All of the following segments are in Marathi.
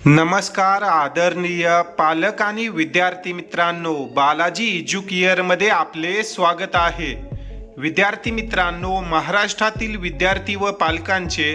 नमस्कार आदरणीय पालक आणि विद्यार्थी मित्रांनो, बालाजी एज्युकेअरमध्ये आपले स्वागत आहे। विद्यार्थी मित्रांनो, महाराष्ट्रातील विद्यार्थी व पालकांचे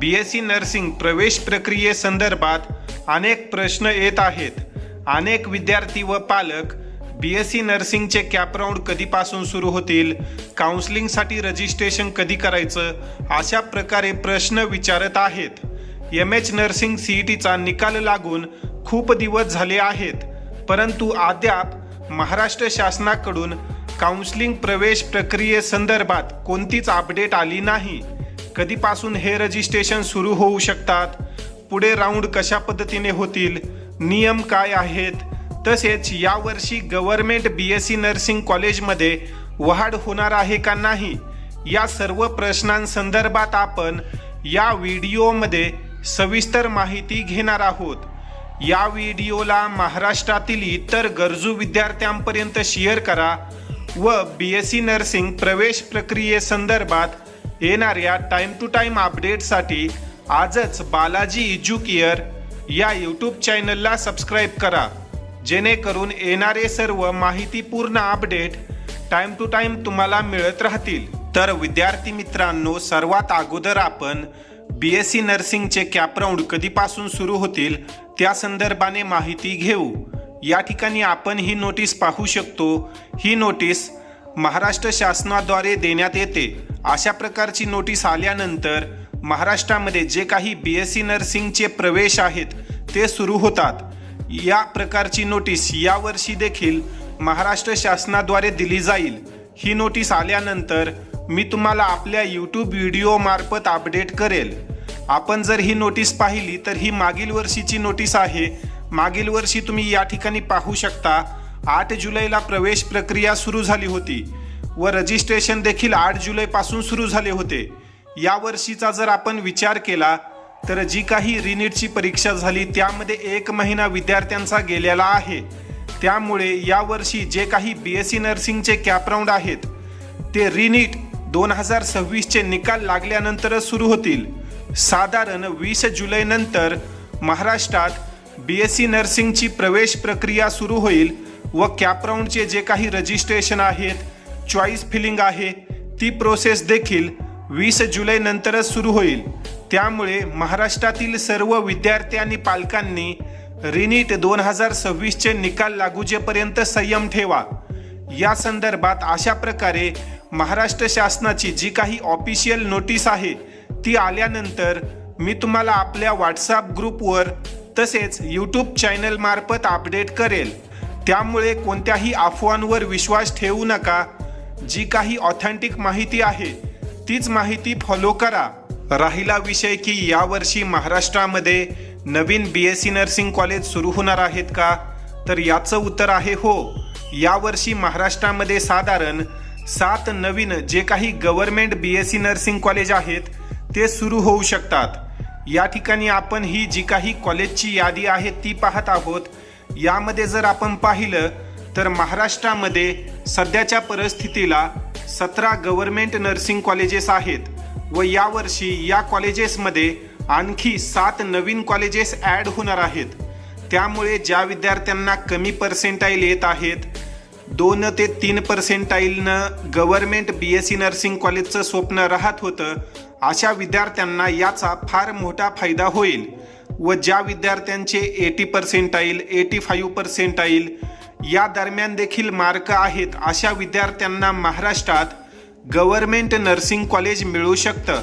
BSc नर्सिंग प्रवेश प्रक्रियेसंदर्भात अनेक प्रश्न येत आहेत। अनेक विद्यार्थी व पालक BSc नर्सिंगचे कॅप राऊंड कधीपासून सुरू होतील, काउन्सिलिंगसाठी रजिस्ट्रेशन कधी करायचं, अशा प्रकारे प्रश्न विचारत आहेत। MH नर्सिंग CETचा निकाल लागून खूप दिवस झाले आहेत, परंतु अद्याप महाराष्ट्र शासनाकडून काउन्सिलिंग प्रवेश प्रक्रियेसंदर्भात कोणतीच अपडेट आली नाही। कधीपासून हे रजिस्ट्रेशन सुरू होऊ शकतात, पुढे राऊंड कशा पद्धतीने होतील, नियम काय आहेत, तसेच यावर्षी गव्हर्नमेंट BSc नर्सिंग कॉलेजमध्ये वाढ होणार आहे का नाही, या सर्व प्रश्नांसंदर्भात आपण या व्हिडिओमध्ये सविस्तर माहिती घेणार आहोत। या व्हिडिओला महाराष्ट्रातील इतर गरजू विद्यार्थ्यांपर्यंत शेअर करा व BSc नर्सिंग प्रवेश प्रक्रियेसंदर्भात येणाऱ्या टाइम टू टाइम अपडेटसाठी आजच बालाजी एज्युकेअर या यूट्यूब चॅनलला सबस्क्राईब करा, जेणेकरून येणारे सर्व माहितीपूर्ण अपडेट टाइम टू टाइम तुम्हाला मिळत राहतील। तर विद्यार्थी मित्रांनो, सर्वात अगोदर आपण BSc नर्सिंगचे कॅप राऊंड कधीपासून सुरू होतील त्या संदर्भाने माहिती घेऊ। या ठिकाणी आपण ही नोटीस पाहू शकतो। ही नोटीस महाराष्ट्र शासनाद्वारे देण्यात येते। अशा प्रकारची नोटीस आल्यानंतर महाराष्ट्रामध्ये जे काही BSc नर्सिंगचे प्रवेश आहेत ते सुरू होतात। या प्रकारची नोटीस यावर्षी देखील महाराष्ट्र शासनाद्वारे दिली जाईल। ही नोटीस आल्यानंतर मी तुम्हाला आपल्या YouTube व्हिडिओ मार्फत अपडेट करेल। आपण जर ही नोटीस पाहिली तर ही मागील वर्षीची नोटीस आहे। मागील वर्षी तुम्ही या ठिकाणी पाहू शकता 8 जुलैला प्रवेश प्रक्रिया सुरू झाली होती व रजिस्ट्रेशन देखील 8 जुलैपासून सुरू झाले होते। या वर्षीचा जर आपण विचार केला तर जी काही रिनीटची परीक्षा झाली त्यामध्ये 1 महिना विद्यार्थ्यांचा गेलेला आहे। त्यामुळे यावर्षी जे काही BSc नर्सिंगचे कॅप राऊंड आहेत ते रिनीट 2026चे निकाल लागल्यानंतरच सुरू होतील। साधारण 20 जुलै नंतर महाराष्ट्रात BSc नर्सिंगची प्रवेश प्रक्रिया सुरू होईल व कॅप राऊंडचे जे काही रजिस्ट्रेशन आहेत, चॉईस फिलिंग आहे, ती प्रोसेस देखील 20 जुलै नंतरच सुरू होईल। त्यामुळे महाराष्ट्रातील सर्व विद्यार्थी आणि पालकांनी रिनीट 2026चे निकाल लागूजेपर्यंत संयम ठेवा। या संदर्भात अशा प्रकारे महाराष्ट्र शासनाची जी काही ऑफिशियल नोटीस आहे ती आल्यानंतर मी तुम्हाला आपल्या WhatsApp ग्रुपवर तसेच YouTube चॅनल मार्फत अपडेट करेल। त्यामुळे कोणत्याही अफवांवर विश्वास ठेवू नका। जी काही ऑथेंटिक माहिती आहे तीच माहिती फॉलो करा। राहिला विषय की यावर्षी महाराष्ट्रामध्ये नवीन BSc नर्सिंग कॉलेज सुरू होणार आहेत का, तर याचं उत्तर आहे हो। यावर्षी महाराष्ट्रामध्ये साधारण 7 नवीन जे काही गव्हर्नमेंट BSc नर्सिंग कॉलेज आहेत ते सुरू होऊ शकतात। या ठिकाणी आपण ही जी काही कॉलेजची यादी आहे ती पाहत आहोत। यामध्ये जर आपण पाहिलं तर महाराष्ट्रामध्ये सध्याच्या परिस्थितीला 17 गव्हर्नमेंट नर्सिंग कॉलेजेस आहेत व यावर्षी या कॉलेजेसमध्ये आणखी 7 नवीन कॉलेजेस ॲड होणार आहेत। त्यामुळे ज्या विद्यार्थ्यांना कमी पर्सेंटाईल येत आहेत, 2 ते 3 पर्सेंटाईलनं गव्हर्नमेंट BSc नर्सिंग कॉलेजचं स्वप्न राहत होतं, अशा विद्यार्थ्यांना याचा फार मोठा फायदा होईल। व ज्या विद्यार्थ्यांचे 80 पर्सेंटाईल, 85 पर्सेंटाईल या दरम्यान देखील मार्क आहेत, अशा विद्यार्थ्यांना महाराष्ट्रात गव्हर्नमेंट नर्सिंग कॉलेज मिळू शकतं।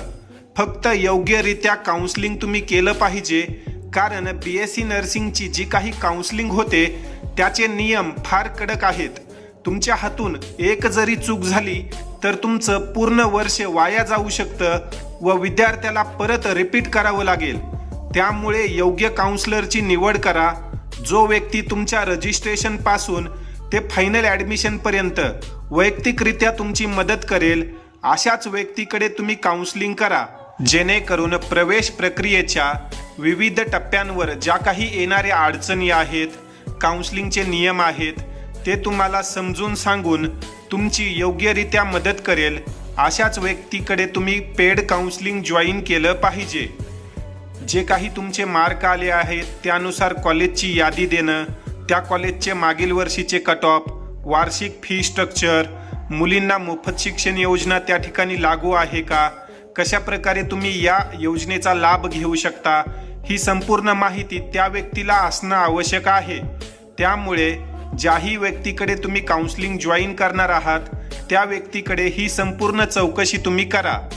फक्त योग्यरित्या काउन्सिलिंग तुम्ही केलं पाहिजे, कारण BSc नर्सिंगची जी काही काउन्सिलिंग होते त्याचे नियम फार कडक आहेत। तुमच्या हातून एक जरी चूक झाली तर तुमचं पूर्ण वर्ष वाया जाऊ शकतं व विद्यार्थ्याला परत रिपीट करावं लागेल। त्यामुळे योग्य काउन्सिलरची निवड करा, जो व्यक्ती तुमच्या रजिस्ट्रेशन पासून ते फायनल ॲडमिशनपर्यंत वैयक्तिकरित्या तुमची मदत करेल। अशाच व्यक्तीकडे तुम्ही काउन्सिलिंग करा, जेणेकरून प्रवेश प्रक्रियेच्या विविध टप्प्यांवर ज्या काही येणाऱ्या अडचणी आहेत, काउन्सिलिंगचे नियम आहेत, ते तुम्हाला समजून सांगून तुमची योग्यरित्या मदत करेल। अशाच व्यक्तीकडे तुम्ही पेड काउन्सिलिंग जॉईन केलं पाहिजे। जे काही तुमचे मार्क आले आहेत त्यानुसार कॉलेजची यादी देणं, त्या कॉलेजचे मागील वर्षीचे कट ऑफ, वार्षिक फी स्ट्रक्चर, मुलींना मोफत शिक्षण योजना त्या ठिकाणी लागू आहे का, कशा प्रकारे तुम्ही या योजनेचा लाभ घेऊ शकता, ही संपूर्ण माहिती त्या व्यक्तीला असणं आवश्यक आहे. त्यामुळे ज्याही व्यक्तीकडे तुम्ही काउन्सिलिंग जॉईन करणार आहात त्या व्यक्तीकडे ही संपूर्ण चौकशी तुम्ही करा.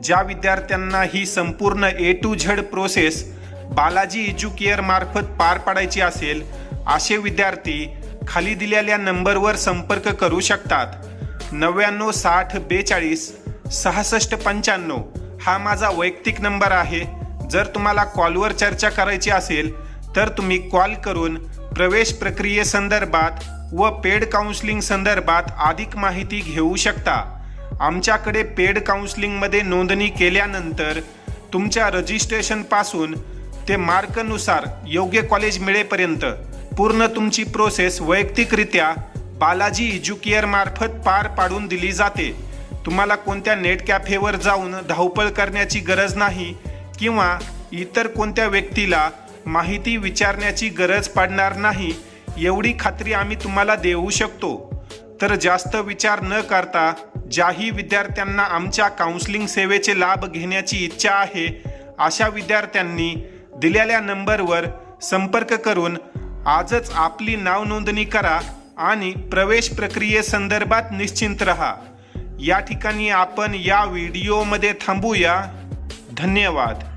ज्या विद्यार्थ्यांना ही संपूर्ण A to Z process Balaji Educare मार्फत पार पाडायची असेल असे विद्यार्थी खाली दिलेल्या नंबरवर संपर्क करू शकतात. 99 60 42 66 95 हा माझा वैयक्तिक नंबर आहे. जर तुम्हाला कॉलवर चर्चा करायची असेल तर तुम्ही कॉल करून प्रवेश प्रक्रियेसंदर्भात व पेड काउन्सिलिंग संदर्भात अधिक माहिती घेऊ शकता. आमच्याकडे पेड काउन्सिलिंगमध्ये नोंदणी केल्यानंतर तुमच्या रजिस्ट्रेशनपासून ते मार्कनुसार योग्य कॉलेज मिळेपर्यंत पूर्ण तुमची प्रोसेस वैयक्तिकरित्या बालाजी एज्युकेअर मार्फत पार पाडून दिली जाते. तुम्हाला कोणत्या नेट कॅफेवर जाऊन धावपळ करण्याची गरज नाही किंवा इतर कोणत्या व्यक्तीला माहिती विचारण्याची गरज पडणार नाही, एवढी खात्री आम्ही तुम्हाला देऊ शकतो. तर जास्त विचार न करता ज्याही विद्यार्थ्यांना आमच्या काउन्सिलिंग सेवेचे लाभ घेण्याची इच्छा आहे अशा विद्यार्थ्यांनी दिलेल्या नंबरवर संपर्क करून आजच आपली नाव नोंदणी करा आणि प्रवेश प्रक्रियेसंदर्भात निश्चिंत रहा. या ठिकाणी आपण या व्हिडिओमध्ये थांबूया. धन्यवाद.